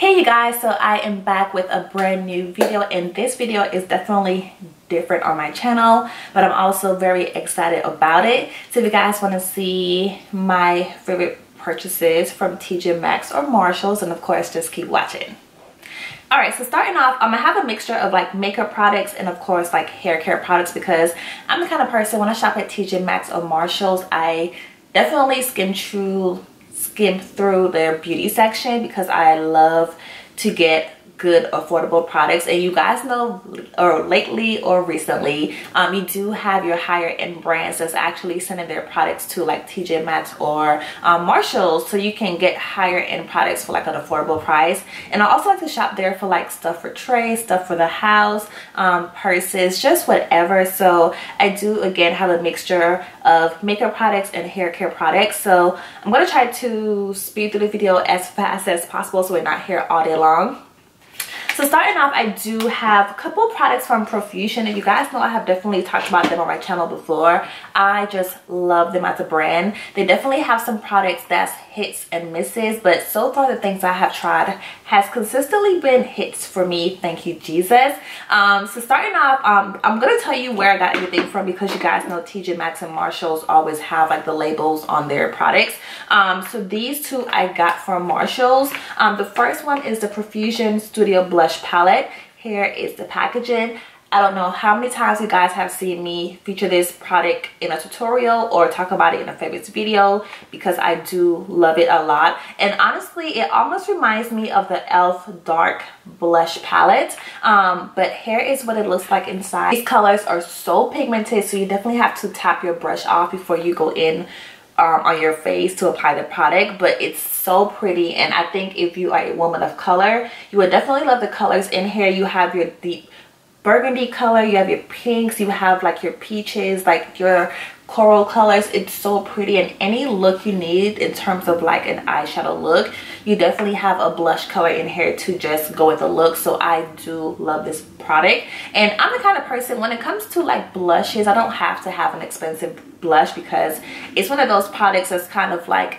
Hey you guys, so I am back with a brand new video, and this video is definitely different on my channel, but I'm also very excited about it. So if you guys want to see my favorite purchases from Tjmaxx or Marshalls, and of course just keep watching. Alright, so starting off, I'm gonna have a mixture of like makeup products and of course like hair care products, because I'm the kind of person when I shop at Tjmaxx or Marshalls, I definitely skim through their beauty section because I love to get good affordable products. And you guys know, or lately or recently, you do have your higher end brands that's actually sending their products to like Tjmaxx or Marshalls, so you can get higher end products for like an affordable price. And I also like to shop there for like stuff for trays, stuff for the house, purses, just whatever. So I do again have a mixture of makeup products and hair care products. So I'm going to try to speed through the video as fast as possible so we're not here all day long. So starting off, I do have a couple products from Profusion, and you guys know I have definitely talked about them on my channel before. I just love them as a brand. They definitely have some products that's hits and misses, but so far the things I have tried has consistently been hits for me, thank you Jesus. So starting off, I'm gonna tell you where I got everything from, because you guys know Tjmaxx and Marshalls always have like the labels on their products. So these two I got from Marshalls. The first one is the Profusion Studio Blush Palette. Here is the packaging. I don't know how many times you guys have seen me feature this product in a tutorial or talk about it in a favorites video, because I do love it a lot. And honestly, it almost reminds me of the e.l.f. Dark Blush Palette. But here is what it looks like inside. These colors are so pigmented, so you definitely have to tap your brush off before you go in on your face to apply the product. But it's so pretty, and I think if you are a woman of color, you would definitely love the colors in here. You have your deep burgundy color, you have your pinks, you have like your peaches, like your coral colors. It's so pretty, and any look you need in terms of like an eyeshadow look, you definitely have a blush color in here to just go with the look. So I do love this product, and I'm the kind of person when it comes to like blushes, I don't have to have an expensive blush because it's one of those products that's kind of like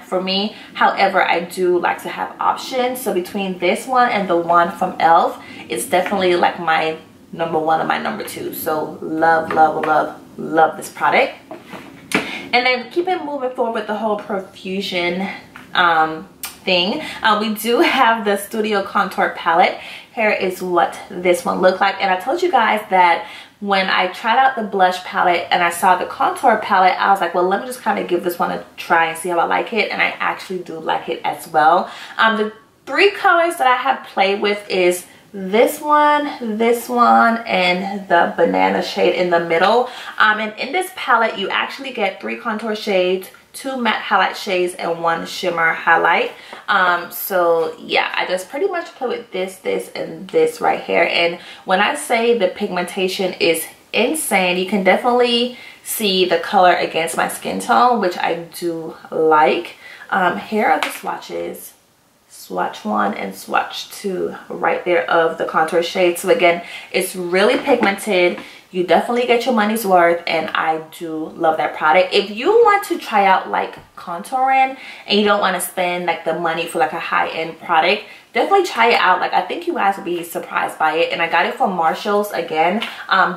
for me. However, I do like to have options, so between this one and the one from e.l.f., it's definitely like my number one and my number two. So love this product. And then keep it moving forward with the whole Profusion thing. We do have the Studio Contour Palette. Here is what this one looked like, and I told you guys that when I tried out the blush palette and I saw the contour palette, I was like, well, let me just kind of give this one a try and see how I like it. And I actually do like it as well. The three colors that I have played with is this one, and the banana shade in the middle. And in this palette, you actually get 3 contour shades, 2 matte highlight shades, and 1 shimmer highlight. So yeah, I just pretty much play with this, and this right here. And when I say the pigmentation is insane, you can definitely see the color against my skin tone, which I do like. Here are the swatches. Swatch 1 and swatch 2 right there of the contour shade. So again, it's really pigmented. You definitely get your money's worth, and I do love that product. If you want to try out like contouring and you don't want to spend like the money for like a high-end product, definitely try it out. Like, I think you guys will be surprised by it. And I got it from Marshalls again.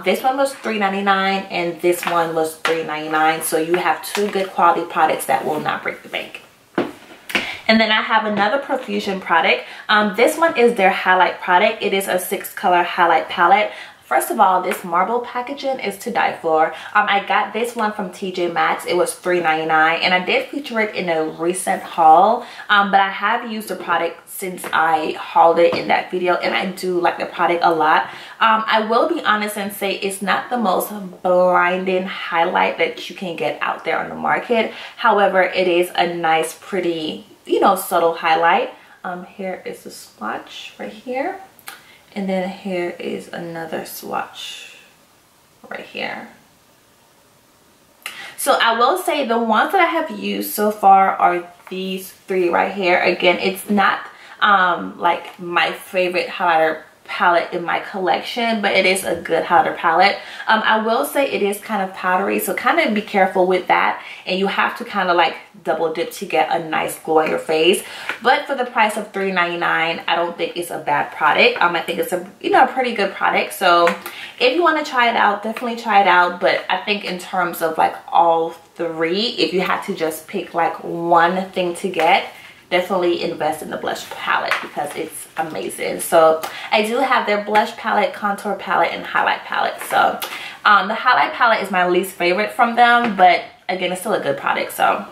This one was $3.99 and this one was $3.99. So you have 2 good quality products that will not break the bank. And then I have another Profusion product. This one is their highlight product. It is a 6-color highlight palette. First of all, this marble packaging is to die for. I got this one from Tjmaxx. It was $3.99, and I did feature it in a recent haul. But I have used the product since I hauled it in that video, and I do like the product a lot. I will be honest and say it's not the most blinding highlight that you can get out there on the market. However, it is a nice, pretty, you know, subtle highlight. Here is the swatch right here. And then here is another swatch right here. So I will say the ones that I have used so far are these 3 right here. Again, it's not like my favorite highlighter palette in my collection, but it is a good highlighter palette. I will say it is kind of powdery, so kind of be careful with that, and you have to kind of like double dip to get a nice glow on your face. But for the price of $3.99, I don't think it's a bad product. I think it's a, you know, a pretty good product. So if you want to try it out, definitely try it out. But I think in terms of like all three, if you had to just pick like one thing to get, definitely invest in the blush palette because it's amazing. So I do have their blush palette, contour palette, and highlight palette. So the highlight palette is my least favorite from them, but again, it's still a good product. So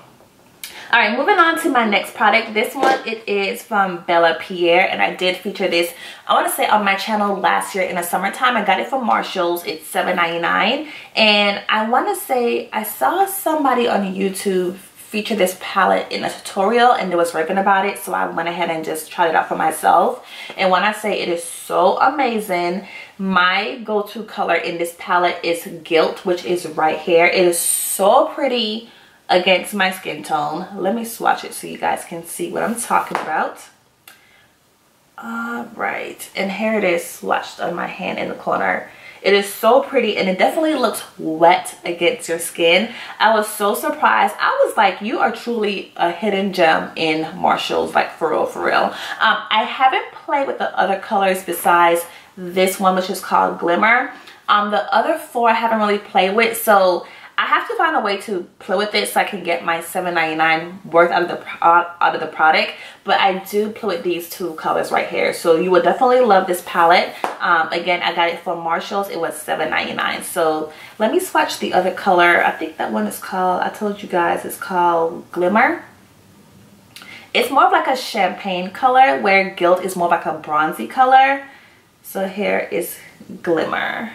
all right, moving on to my next product. This one, it is from Bella Pierre, and I did feature this, I want to say, on my channel last year in the summertime. I got it from Marshall's. It's $7.99, and I want to say I saw somebody on YouTube feature this palette in a tutorial, and they was raving about it, so I went ahead and just tried it out for myself. And when I say it is so amazing, my go-to color in this palette is Guilt, which is right here. It is so pretty against my skin tone. Let me swatch it so you guys can see what I'm talking about. All right, and here it is swatched on my hand in the corner. It is so pretty, and it definitely looks wet against your skin. I was so surprised. I was like, you are truly a hidden gem in Marshall's, like for real, for real. I haven't played with the other colors besides this one, which is called Glimmer. The other four I haven't really played with, so I have to find a way to play with it so I can get my $7.99 worth out of the product. But I do play with these two colors right here, so you would definitely love this palette. Again, I got it from Marshall's. It was $7.99. So let me swatch the other color. I think that one is called, I told you guys, it's called Glimmer. It's more of like a champagne color, where Guilt is more like a bronzy color. So here is Glimmer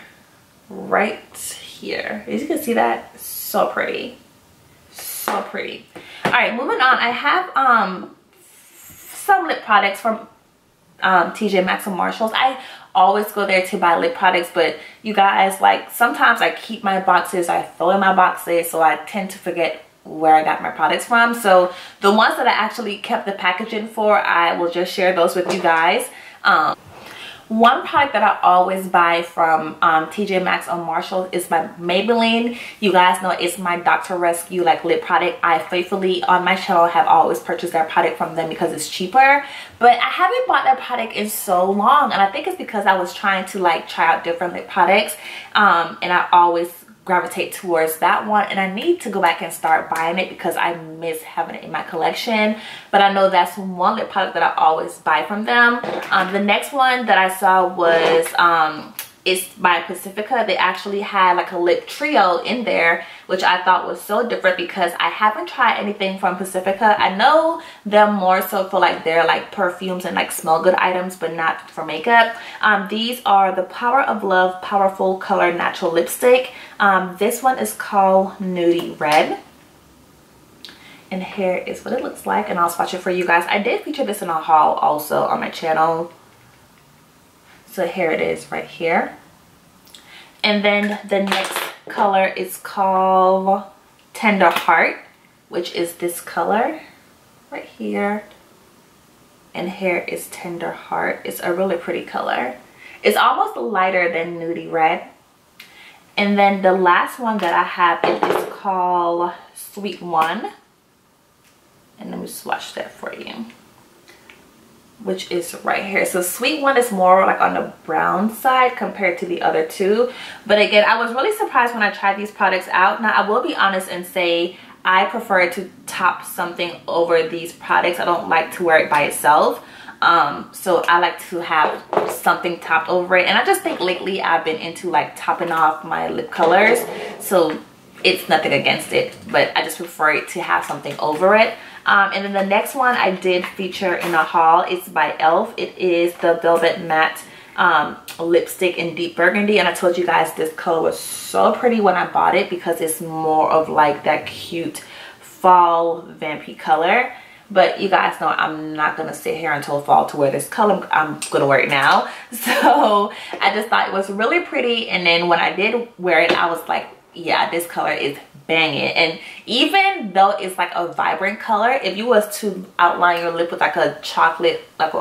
right here. As you can see, that so pretty, so pretty. All right, moving on. I have some lip products from Tjmaxx and Marshalls. I always go there to buy lip products, but you guys, like, sometimes I keep my boxes, I throw in my boxes, so I tend to forget where I got my products from. So the ones that I actually kept the packaging for, I will just share those with you guys. One product that I always buy from Tjmaxx or Marshalls is my Maybelline. You guys know it's my Dr. Rescue like lip product. I faithfully on my channel have always purchased their product from them because it's cheaper. But I haven't bought their product in so long, and I think it's because I was trying to like try out different lip products, and I always gravitate towards that one, and I need to go back and start buying it because I miss having it in my collection. But I know that's one lip product that I always buy from them. The next one that I saw was it's by Pacifica. They actually had like a lip trio in there, which I thought was so different because I haven't tried anything from Pacifica. I know them more so for like their like perfumes and like smell good items, but not for makeup. These are the Power of Love Powerful Color Natural Lipstick. This one is called Nudie Red. And here is what it looks like, and I'll swatch it for you guys. I did feature this in a haul also on my channel. So here it is right here. And then the next color is called Tender Heart, which is this color right here. And here is Tender Heart. It's a really pretty color. It's almost lighter than Nudie Red. And then the last one that I have is called Sweet One. And let me swatch that for you, which is right here. So Sweet One is more like on the brown side compared to the other two. But again, I was really surprised when I tried these products out. Now I will be honest and say I prefer to top something over these products. I don't like to wear it by itself. So I like to have something topped over it. And I just think lately I've been into like topping off my lip colors. So it's nothing against it, but I just prefer it to have something over it. And then the next one I did feature in a haul. It's by e.l.f. It is the Velvet Matte lipstick in Deep Burgundy, and I told you guys this color was so pretty when I bought it because it's more of like that cute fall vampy color. But you guys know I'm not gonna sit here until fall to wear this color. I'm gonna wear it now. So I just thought it was really pretty, and then when I did wear it, I was like, yeah, this color is banging. And even though it's like a vibrant color, if you was to outline your lip with like a chocolate, like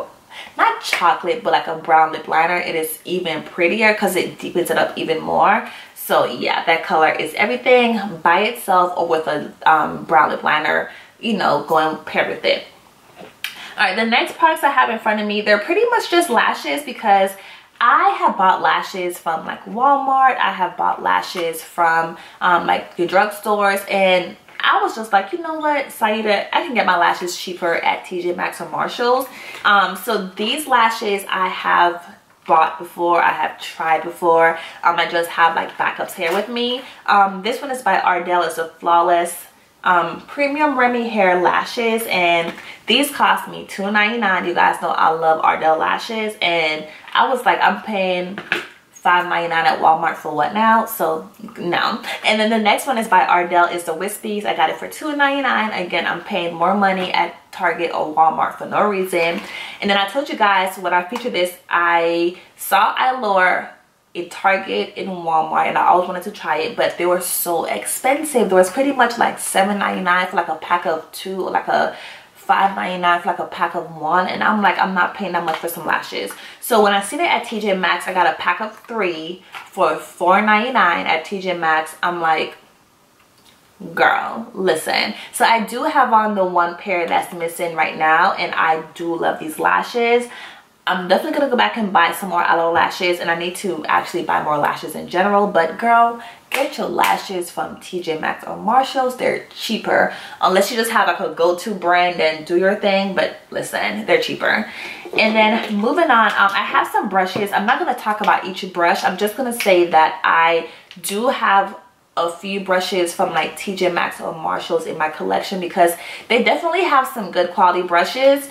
not chocolate, but like a brown lip liner, it is even prettier because it deepens it up even more. So yeah, that color is everything by itself or with a brown lip liner, you know, going paired with it. All right, the next products I have in front of me, they're pretty much just lashes because I have bought lashes from like Walmart. I have bought lashes from like the drugstores, and I was just like, you know what, Saida, I can get my lashes cheaper at Tjmaxx or Marshalls. So these lashes I have bought before, I have tried before. I just have like backups here with me. This one is by Ardell. It's a Flawless premium Remy hair lashes, and these cost me $2.99. You guys know I love Ardell lashes, and I was like, I'm paying $5.99 at Walmart for what now? So no. And then the next one is by Ardell. Is the Wispies. I got it for $2.99. Again, I'm paying more money at Target or Walmart for no reason. And then I told you guys when I featured this, I saw Allure in Target, in Walmart, and I always wanted to try it, but they were so expensive. There was pretty much like $7.99 for like a pack of 2, or like a $5.99 for like a pack of 1, and I'm like, I'm not paying that much for some lashes. So when I seen it at Tjmaxx, I got a pack of 3 for $4.99 at Tjmaxx. I'm like, girl, listen. So I do have on the one pair that's missing right now, and I do love these lashes. I'm definitely gonna go back and buy some more aloe lashes, and I need to actually buy more lashes in general. But girl, get your lashes from Tjmaxx or Marshalls. They're cheaper, unless you just have like a go-to brand and do your thing. But listen, they're cheaper. And then moving on, I have some brushes. I'm not gonna talk about each brush. I'm just gonna say that I do have a few brushes from like Tjmaxx or Marshalls in my collection because they definitely have some good quality brushes.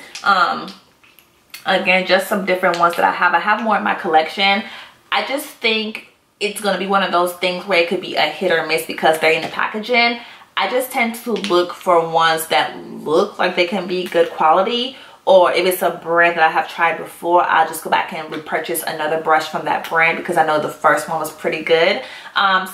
Again, just some different ones that I have more in my collection. I just think it's going to be one of those things where it could be a hit or miss because they're in the packaging. I just tend to look for ones that look like they can be good quality, or if it's a brand that I have tried before, I'll just go back and repurchase another brush from that brand because I know the first one was pretty good.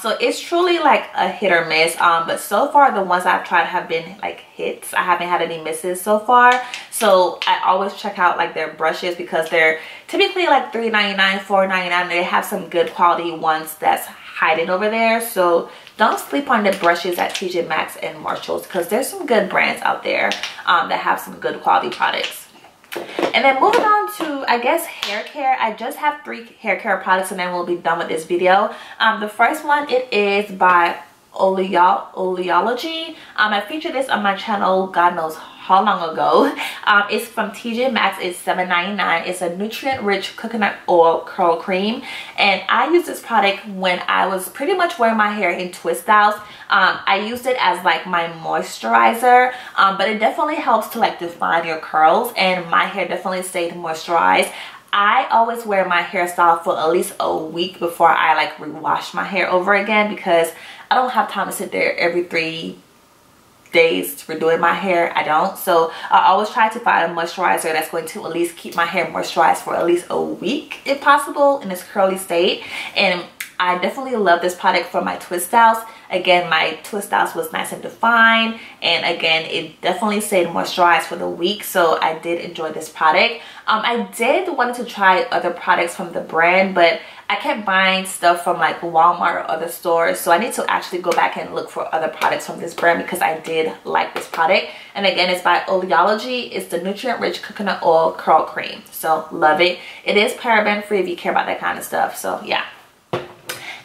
So it's truly like a hit or miss, but so far the ones I've tried have been like hits. I haven't had any misses so far. So I always check out like their brushes because they're typically like $3.99, $4.99. They have some good quality ones that's hiding over there. So don't sleep on the brushes at Tjmaxx and Marshalls because there's some good brands out there that have some good quality products. And then moving on to, I guess, hair care. I just have 3 hair care products and then we'll be done with this video. The first one, it is by Oleology. I featured this on my channel God knows how long ago. It's from Tjmaxx. It's $7.99. It's a nutrient rich coconut oil curl cream, and I used this product when I was pretty much wearing my hair in twist styles. I used it as like my moisturizer, but it definitely helps to like define your curls, and my hair definitely stayed moisturized. I always wear my hairstyle for at least a week before I like rewash my hair over again because I don't have time to sit there every 3 days redoing my hair. I don't. So I always try to find a moisturizer that's going to at least keep my hair moisturized for at least a week if possible in its curly state. And I definitely love this product for my twist styles. Again, my twist styles was nice and defined, and again, it definitely stayed moisturized for the week, so I did enjoy this product. I did want to try other products from the brand, but I kept buying stuff from like Walmart or other stores, so I need to actually go back and look for other products from this brand because I did like this product. And again, it's by Oleology. It's the nutrient rich coconut oil curl cream, so love it. It is paraben free if you care about that kind of stuff, so yeah.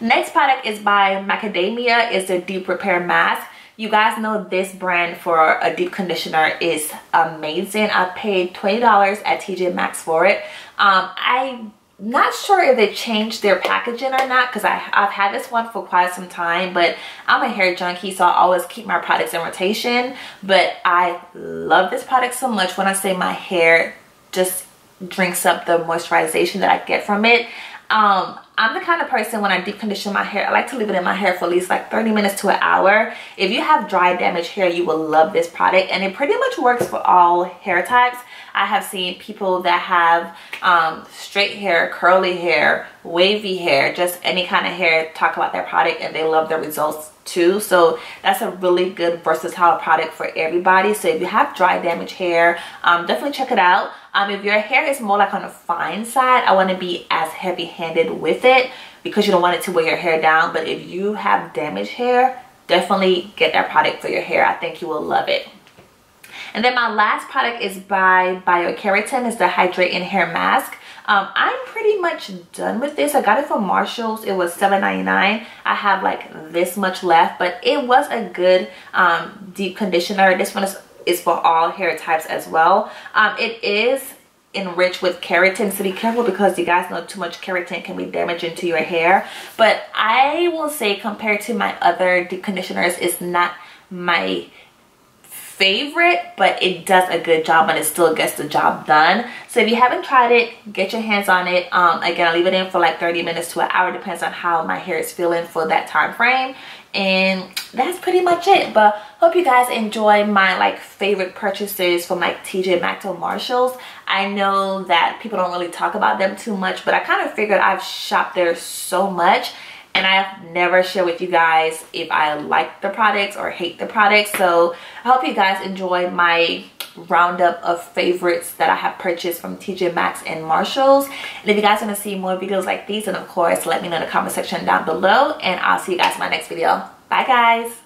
Next product is by Macadamia. It's a deep repair mask. You guys know this brand for a deep conditioner is amazing. I paid $20 at Tjmaxx for it. I'm not sure if they changed their packaging or not because I've had this one for quite some time, but I'm a hair junkie, so I always keep my products in rotation. But I love this product so much. When I say my hair just drinks up the moisturization that I get from it, I'm the kind of person, when I deep condition my hair, I like to leave it in my hair for at least like 30 minutes to an hour. If you have dry, damaged hair, you will love this product, and it pretty much works for all hair types. I have seen people that have straight hair, curly hair, wavy hair, just any kind of hair, talk about their product and they love the results too. So that's a really good versatile product for everybody. So if you have dry, damaged hair, definitely check it out. If your hair is more like on the fine side, I want to be as heavy-handed with it because you don't want it to weigh your hair down. But if you have damaged hair, definitely get that product for your hair. I think you will love it. And then my last product is by Biokeratin. It's the Hydrating Hair Mask. I'm pretty much done with this. I got it from Marshall's. It was $7.99. I have like this much left, but it was a good deep conditioner. This one is for all hair types as well. It is enriched with keratin, so be careful because you guys know too much keratin can be damaging to your hair. But I will say, compared to my other deep conditioners, it's not my favorite, but it does a good job and it still gets the job done. So if you haven't tried it, get your hands on it. Again, I leave it in for like 30 minutes to an hour, depends on how my hair is feeling for that time frame. And that's pretty much it. But hope you guys enjoy my like favorite purchases from like Tjmaxx or Marshalls. I know that people don't really talk about them too much, but I kind of figured I've shopped there so much and I have never shared with you guys if I like the products or hate the products. So I hope you guys enjoy my roundup of favorites that I have purchased from Tjmaxx and Marshalls. And if you guys want to see more videos like these, then of course let me know in the comment section down below, and I'll see you guys in my next video. Bye guys.